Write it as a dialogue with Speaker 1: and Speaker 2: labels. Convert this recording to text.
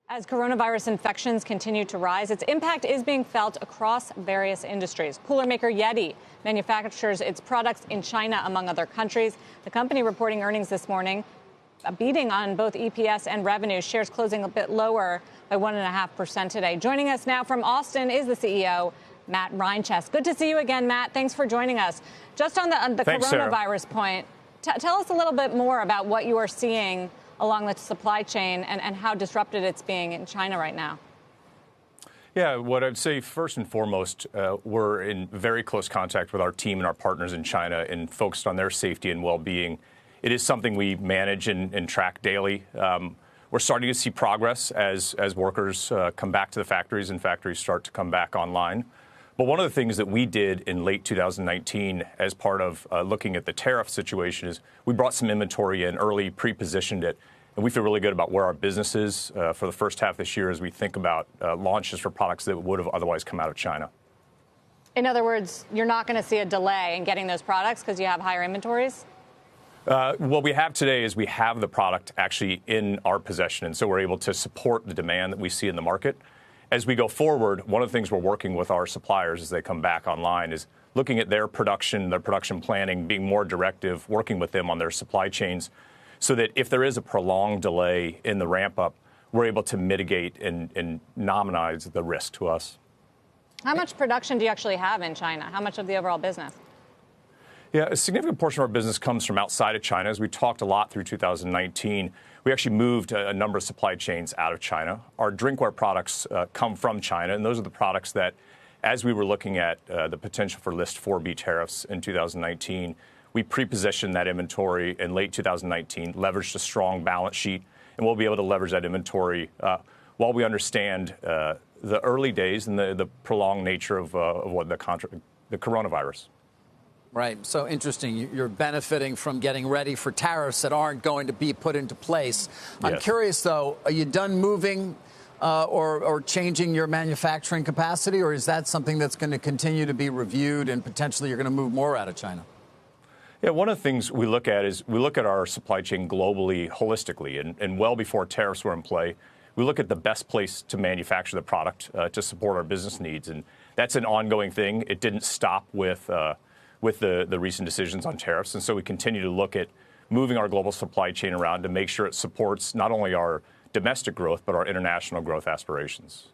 Speaker 1: As coronavirus infections continue to rise, its impact is being felt across various industries. Cooler maker Yeti manufactures its products in China, among other countries. The company reporting earnings this morning, beating on both EPS and revenue. Shares closing a bit lower by 1.5% today. Joining us now from Austin is the CEO, Matt Reintjes. Good to see you again, Matt. Thanks for joining us. Just on the
Speaker 2: Thanks,
Speaker 1: coronavirus
Speaker 2: Sarah.
Speaker 1: point, tell us a little bit more about what you are seeing along the supply chain and how disrupted it's being in China right now.
Speaker 2: Yeah, what I'd say first and foremost, we're in very close contact with our team and our partners in China and focused on their safety and well-being. It is something we manage and track daily. We're starting to see progress as workers come back to the factories and factories start to come back online. But one of the things that we did in late 2019 as part of looking at the tariff situation is we brought some inventory in early, pre-positioned it, and we feel really good about where our business is for the first half this year as we think about launches for products that would have otherwise come out of China.
Speaker 1: In other words, you're not going to see a delay in getting those products because you have higher inventories?
Speaker 2: What we have today is we have the product actually in our possession, and so we're able to support the demand that we see in the market. As we go forward, one of the things we're working with our suppliers as they come back online is looking at their production planning, being more directive, working with them on their supply chains so that if there is a prolonged delay in the ramp up, we're able to mitigate and nominalize the risk to us.
Speaker 1: How much production do you actually have in China? How much of the overall business?
Speaker 2: Yeah, a significant portion of our business comes from outside of China. As we talked a lot through 2019, we actually moved a number of supply chains out of China. Our drinkware products come from China, and those are the products that, as we were looking at the potential for List 4B tariffs in 2019, we pre-positioned that inventory in late 2019, leveraged a strong balance sheet, and we'll be able to leverage that inventory while we understand the early days and the prolonged nature of what the coronavirus.
Speaker 3: Right. So interesting. You're benefiting from getting ready for tariffs that aren't going to be put into place. I'm
Speaker 2: Yes.
Speaker 3: curious, though, are you done moving or changing your manufacturing capacity, or is that something that's going to continue to be reviewed and potentially you're going to move more out of China?
Speaker 2: Yeah, one of the things we look at is we look at our supply chain globally, holistically, and well before tariffs were in play, we look at the best place to manufacture the product to support our business needs. And that's an ongoing thing. It didn't stop with the recent decisions on tariffs. And so we continue to look at moving our global supply chain around to make sure it supports not only our domestic growth, but our international growth aspirations.